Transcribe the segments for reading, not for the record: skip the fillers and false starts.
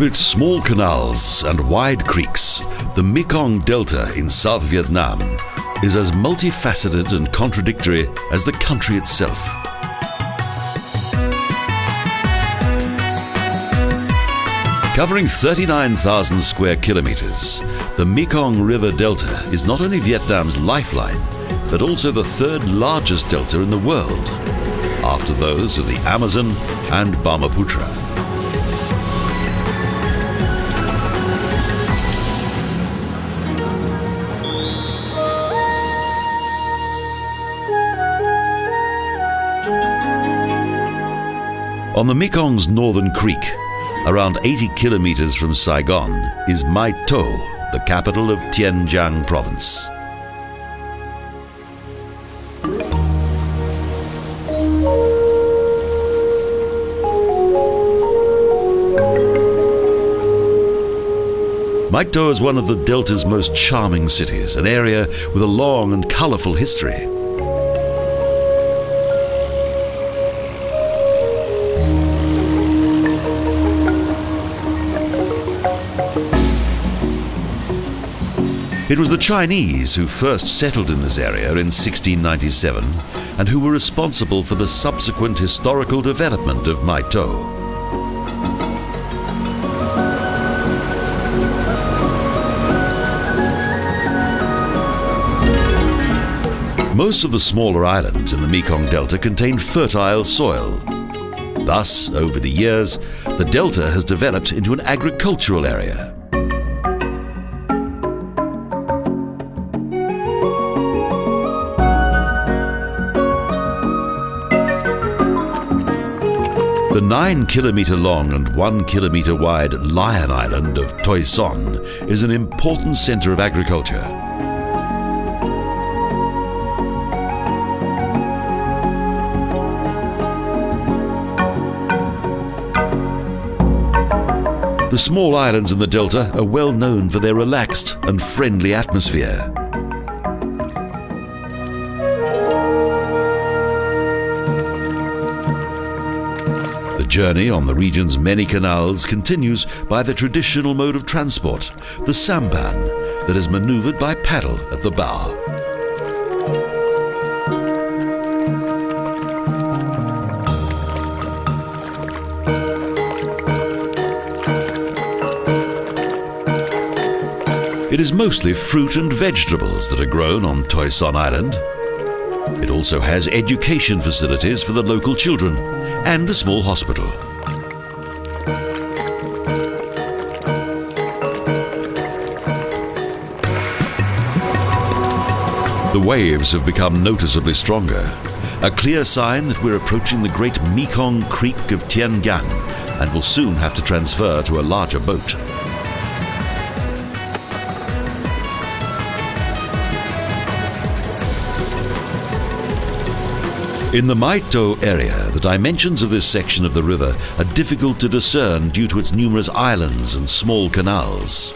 With its small canals and wide creeks, the Mekong Delta in South Vietnam is as multifaceted and contradictory as the country itself. Covering 39,000 square kilometers, the Mekong River Delta is not only Vietnam's lifeline, but also the third largest delta in the world, after those of the Amazon and Brahmaputra. On the Mekong's northern creek, around 80 kilometers from Saigon, is Mai To, the capital of Tiên Giang province. Mai To is one of the Delta's most charming cities, an area with a long and colorful history. It was the Chinese who first settled in this area in 1697 and who were responsible for the subsequent historical development of Mai To. Most of the smaller islands in the Mekong Delta contain fertile soil. Thus, over the years, the delta has developed into an agricultural area. The 9-kilometer-long and 1-kilometer-wide Lion Island of Toi Son is an important center of agriculture. The small islands in the delta are well known for their relaxed and friendly atmosphere. The journey on the region's many canals continues by the traditional mode of transport, the sampan, that is maneuvered by paddle at the bow. It is mostly fruit and vegetables that are grown on Toi Son Island. It also has education facilities for the local children and a small hospital. The waves have become noticeably stronger, a clear sign that we're approaching the great Mekong Creek of Tiên Giang and will soon have to transfer to a larger boat. In the Mai To area, the dimensions of this section of the river are difficult to discern due to its numerous islands and small canals.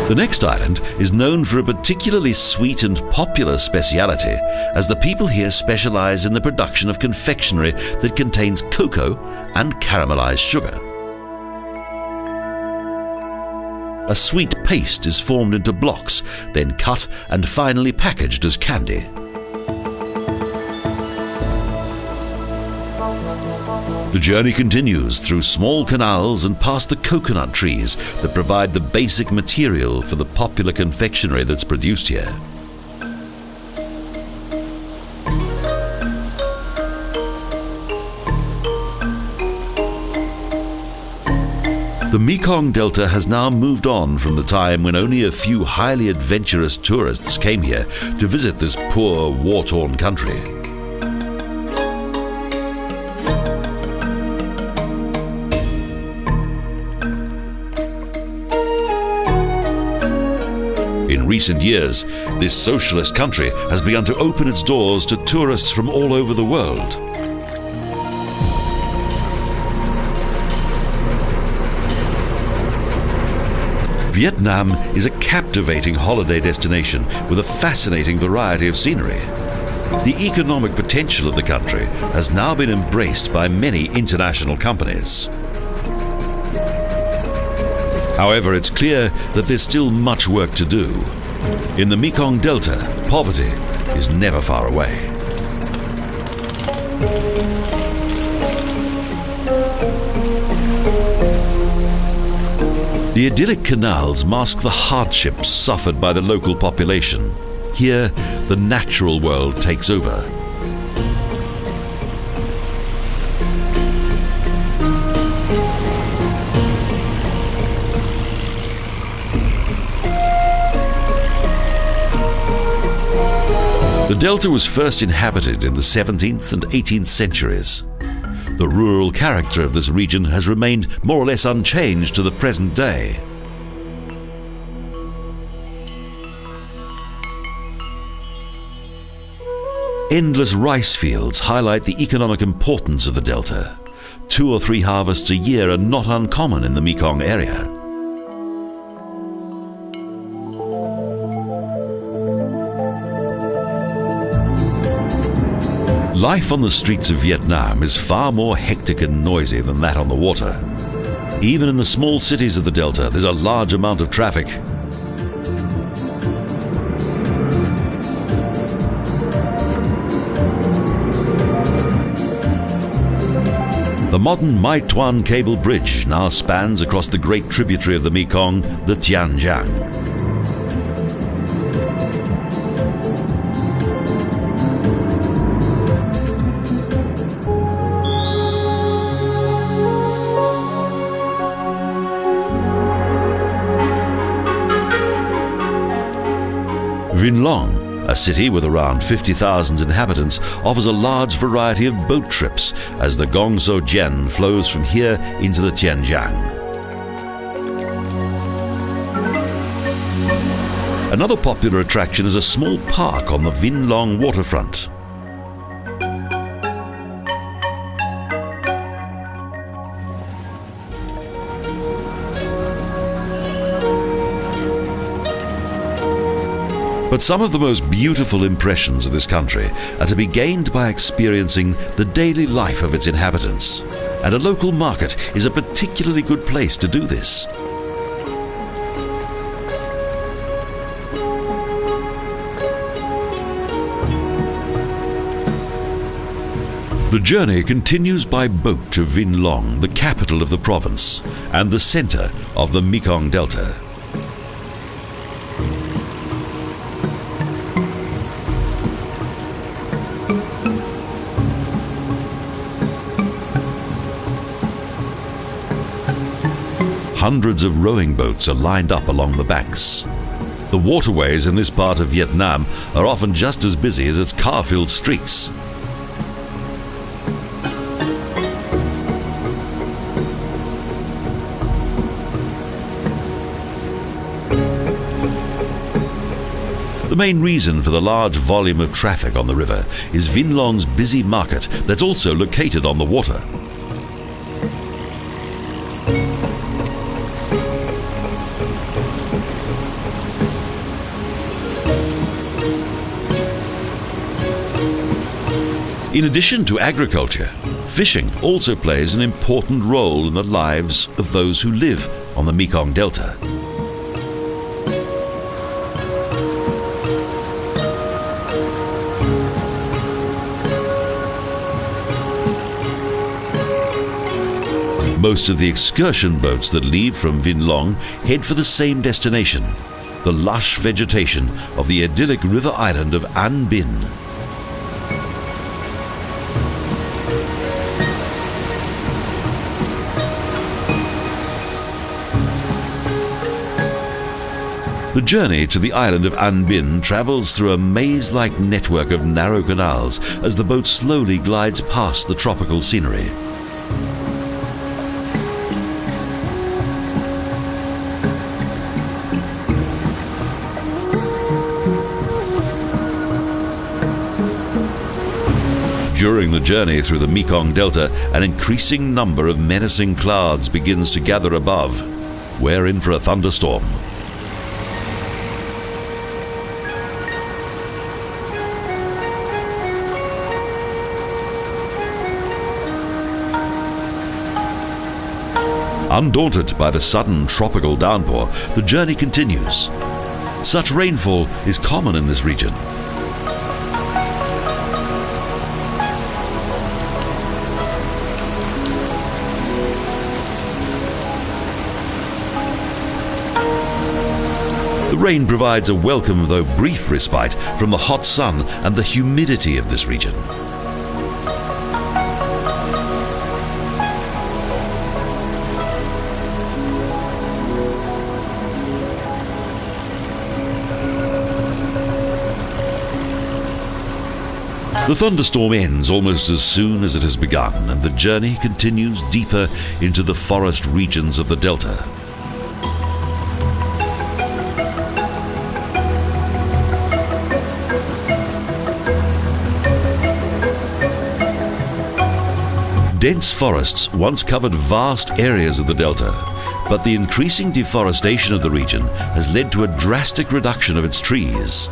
The next island is known for a particularly sweet and popular speciality, as the people here specialize in the production of confectionery that contains cocoa and caramelized sugar. A sweet paste is formed into blocks, then cut and finally packaged as candy. The journey continues through small canals and past the coconut trees that provide the basic material for the popular confectionery that's produced here. The Mekong Delta has now moved on from the time when only a few highly adventurous tourists came here to visit this poor, war-torn country. In recent years, this socialist country has begun to open its doors to tourists from all over the world. Vietnam is a captivating holiday destination with a fascinating variety of scenery. The economic potential of the country has now been embraced by many international companies. However, it's clear that there's still much work to do. In the Mekong Delta, poverty is never far away. The idyllic canals mask the hardships suffered by the local population. Here, the natural world takes over. The delta was first inhabited in the 17th and 18th centuries. The rural character of this region has remained more or less unchanged to the present day. Endless rice fields highlight the economic importance of the delta. 2 or 3 harvests a year are not uncommon in the Mekong area. Life on the streets of Vietnam is far more hectic and noisy than that on the water. Even in the small cities of the delta, there's a large amount of traffic. The modern Mai Tuan cable bridge now spans across the great tributary of the Mekong, the Tian Giang. Vinh Long, a city with around 50,000 inhabitants, offers a large variety of boat trips as the Gong So Dien flows from here into the Tian Giang. Another popular attraction is a small park on the Vinh Long waterfront. But some of the most beautiful impressions of this country are to be gained by experiencing the daily life of its inhabitants. And a local market is a particularly good place to do this. The journey continues by boat to Vinh Long, the capital of the province and the center of the Mekong Delta. Hundreds of rowing boats are lined up along the banks. The waterways in this part of Vietnam are often just as busy as its car-filled streets. The main reason for the large volume of traffic on the river is Vinh Long's busy market that's also located on the water. In addition to agriculture, fishing also plays an important role in the lives of those who live on the Mekong Delta. Most of the excursion boats that leave from Vinh Long head for the same destination, the lush vegetation of the idyllic river island of An Binh. The journey to the island of An Binh travels through a maze-like network of narrow canals as the boat slowly glides past the tropical scenery. During the journey through the Mekong Delta, an increasing number of menacing clouds begins to gather above. we're in for a thunderstorm. Undaunted by the sudden tropical downpour, the journey continues. Such rainfall is common in this region. The rain provides a welcome, though brief, respite from the hot sun and the humidity of this region. The thunderstorm ends almost as soon as it has begun, and the journey continues deeper into the forest regions of the delta. Dense forests once covered vast areas of the delta, but the increasing deforestation of the region has led to a drastic reduction of its trees.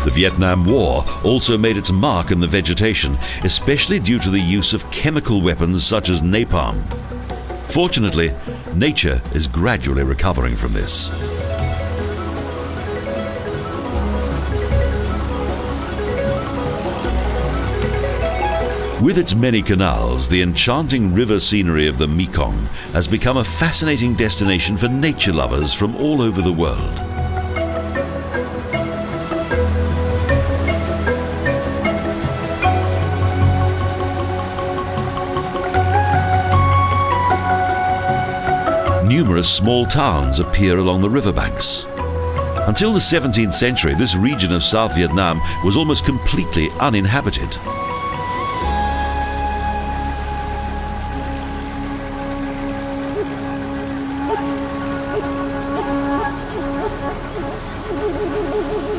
The Vietnam War also made its mark in the vegetation, especially due to the use of chemical weapons such as napalm. Fortunately, nature is gradually recovering from this. With its many canals, the enchanting river scenery of the Mekong has become a fascinating destination for nature lovers from all over the world. Numerous small towns appear along the riverbanks. Until the 17th century, this region of South Vietnam was almost completely uninhabited.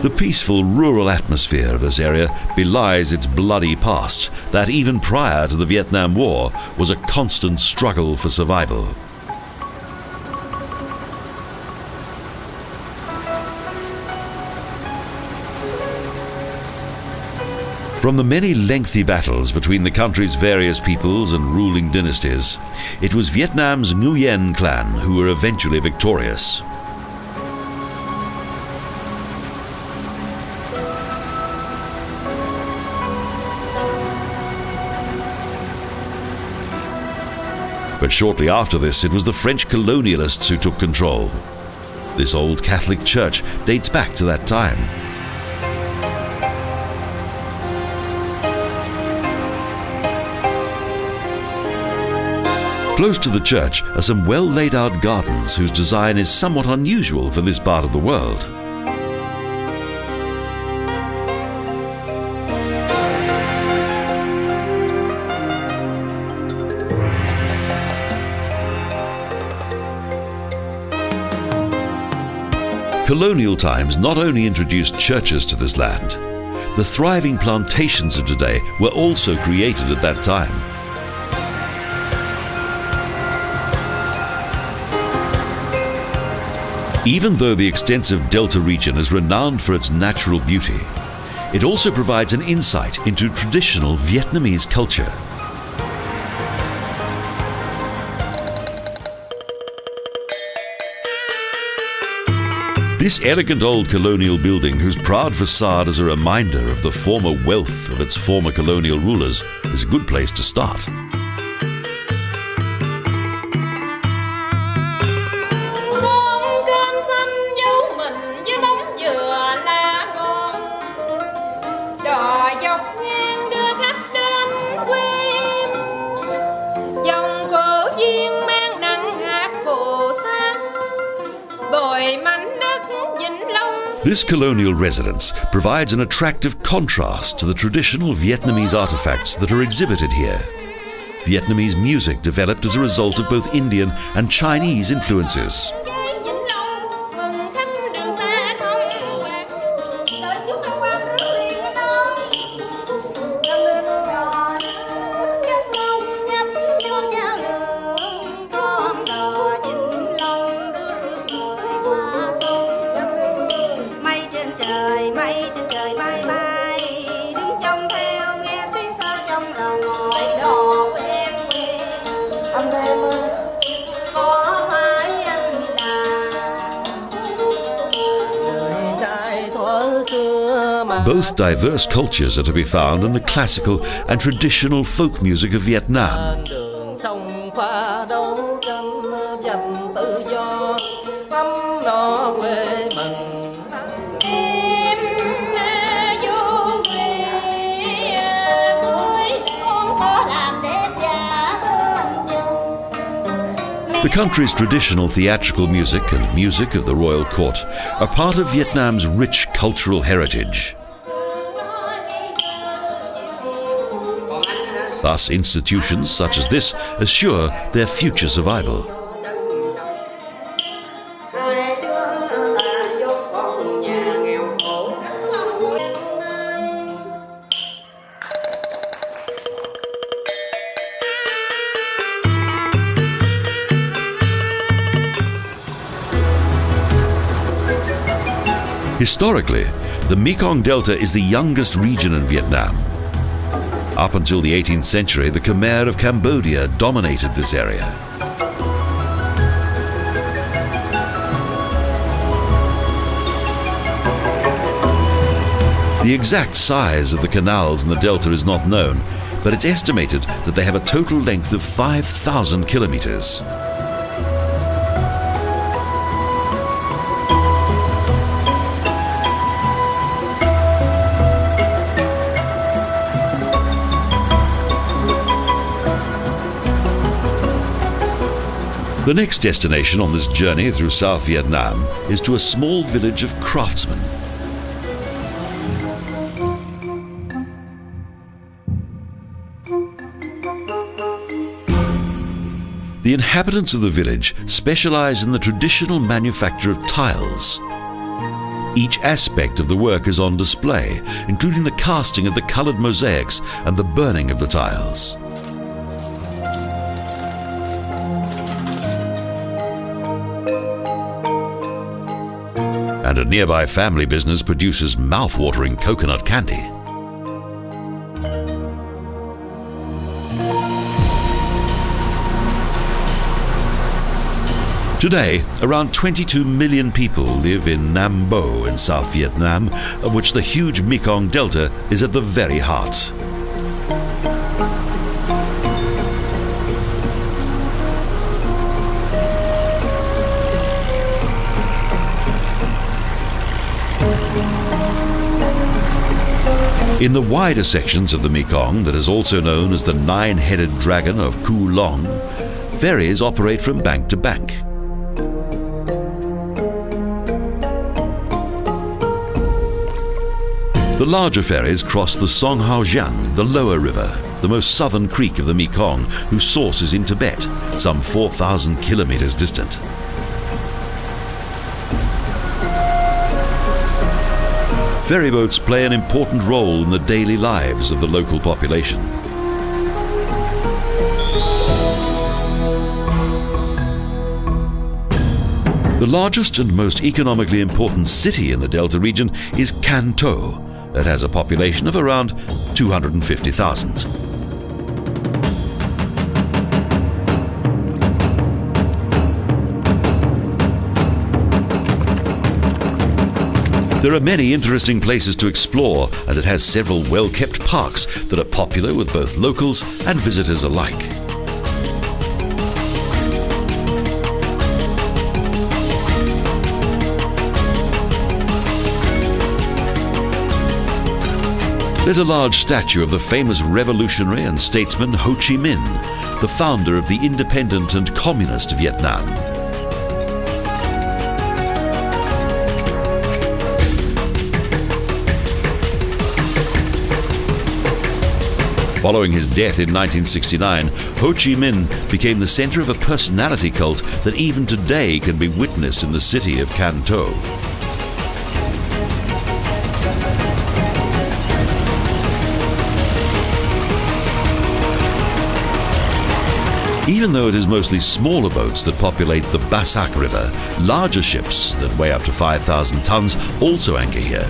The peaceful rural atmosphere of this area belies its bloody past that, even prior to the Vietnam War, was a constant struggle for survival. From the many lengthy battles between the country's various peoples and ruling dynasties, it was Vietnam's Nguyen clan who were eventually victorious. But shortly after this, it was the French colonialists who took control. This old Catholic church dates back to that time. Close to the church are some well-laid-out gardens whose design is somewhat unusual for this part of the world. Colonial times not only introduced churches to this land, the thriving plantations of today were also created at that time. Even though the extensive delta region is renowned for its natural beauty, it also provides an insight into traditional Vietnamese culture. This elegant old colonial building, whose proud facade is a reminder of the former wealth of its former colonial rulers, is a good place to start. This colonial residence provides an attractive contrast to the traditional Vietnamese artifacts that are exhibited here. Vietnamese music developed as a result of both Indian and Chinese influences. Both diverse cultures are to be found in the classical and traditional folk music of Vietnam. The country's traditional theatrical music and music of the royal court are part of Vietnam's rich cultural heritage. Thus, institutions such as this assure their future survival. Historically, the Mekong Delta is the youngest region in Vietnam. Up until the 18th century, the Khmer of Cambodia dominated this area. The exact size of the canals in the delta is not known, but it's estimated that they have a total length of 5,000 kilometers. The next destination on this journey through South Vietnam is to a small village of craftsmen. The inhabitants of the village specialize in the traditional manufacture of tiles. Each aspect of the work is on display, including the casting of the colored mosaics and the burning of the tiles. And a nearby family business produces mouth-watering coconut candy. Today, around 22 million people live in Nam Bo in South Vietnam, of which the huge Mekong Delta is at the very heart. In the wider sections of the Mekong, that is also known as the nine-headed dragon of Cuu Long, ferries operate from bank to bank. The larger ferries cross the Song Hao Giang, the lower river, the most southern creek of the Mekong, whose source is in Tibet, some 4,000 kilometers distant. Ferryboats play an important role in the daily lives of the local population. The largest and most economically important city in the Delta region is Can Tho, that has a population of around 250,000. There are many interesting places to explore, and it has several well-kept parks that are popular with both locals and visitors alike. There's a large statue of the famous revolutionary and statesman Ho Chi Minh, the founder of the independent and communist Vietnam. Following his death in 1969, Ho Chi Minh became the center of a personality cult that even today can be witnessed in the city of Can Tho. Even though it is mostly smaller boats that populate the Basak River, larger ships that weigh up to 5,000 tons also anchor here.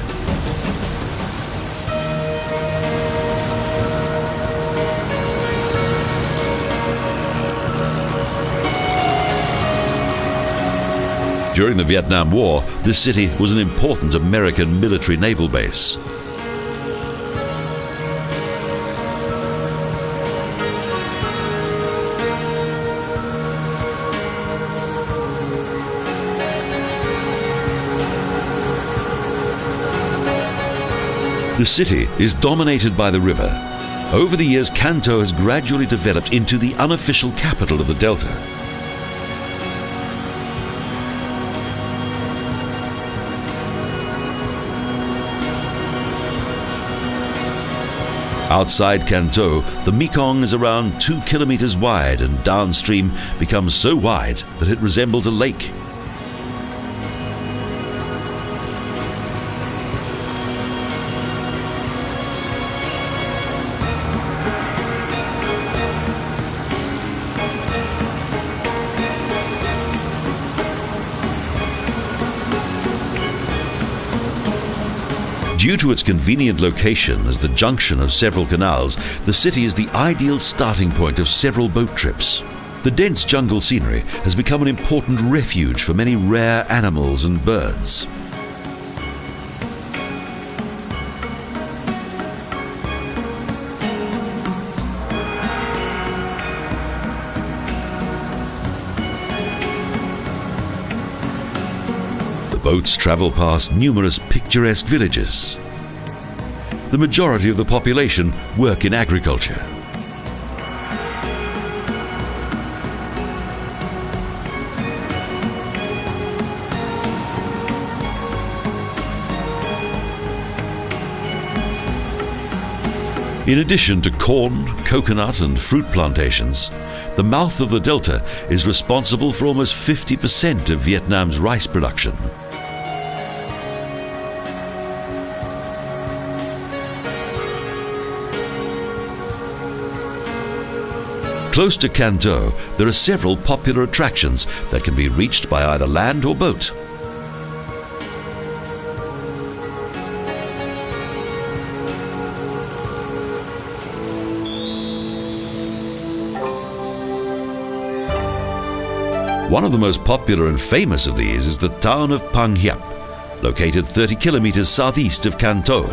During the Vietnam War, this city was an important American military naval base. The city is dominated by the river. Over the years, Kanto has gradually developed into the unofficial capital of the delta. Outside Kanto, the Mekong is around 2 kilometers wide and downstream becomes so wide that it resembles a lake. Due to its convenient location as the junction of several canals, the city is the ideal starting point of several boat trips. The dense jungle scenery has become an important refuge for many rare animals and birds. Boats travel past numerous picturesque villages. The majority of the population work in agriculture. In addition to corn, coconut and fruit plantations, the mouth of the delta is responsible for almost 50% of Vietnam's rice production. Close to Kanto, there are several popular attractions that can be reached by either land or boat. One of the most popular and famous of these is the town of Pang Hiap, located 30 kilometers southeast of Kanto.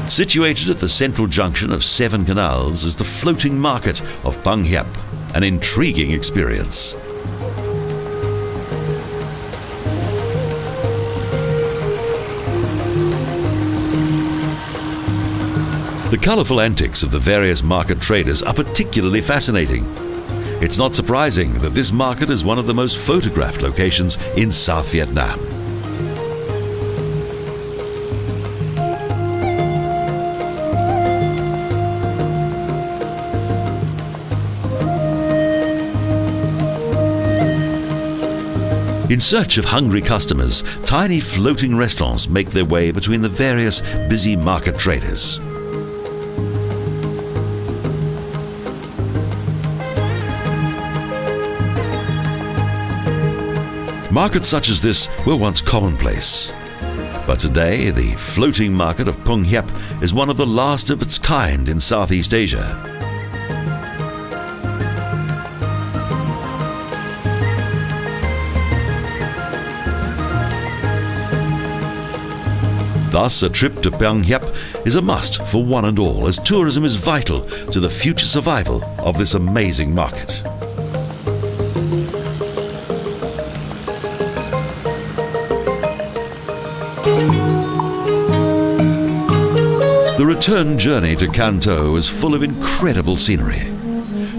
Situated at the central junction of 7 canals is the floating market of Pang Hiap, an intriguing experience. The colourful antics of the various market traders are particularly fascinating. It's not surprising that this market is one of the most photographed locations in South Vietnam. In search of hungry customers, tiny floating restaurants make their way between the various busy market traders. Markets such as this were once commonplace. But today, the floating market of Pang Hiap is one of the last of its kind in Southeast Asia. Thus, a trip to Pang Hiap is a must for one and all, as tourism is vital to the future survival of this amazing market. The return journey to Kanto is full of incredible scenery.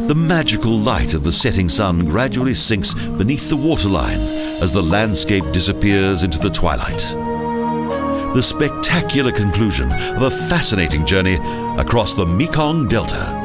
The magical light of the setting sun gradually sinks beneath the waterline as the landscape disappears into the twilight. The spectacular conclusion of a fascinating journey across the Mekong Delta.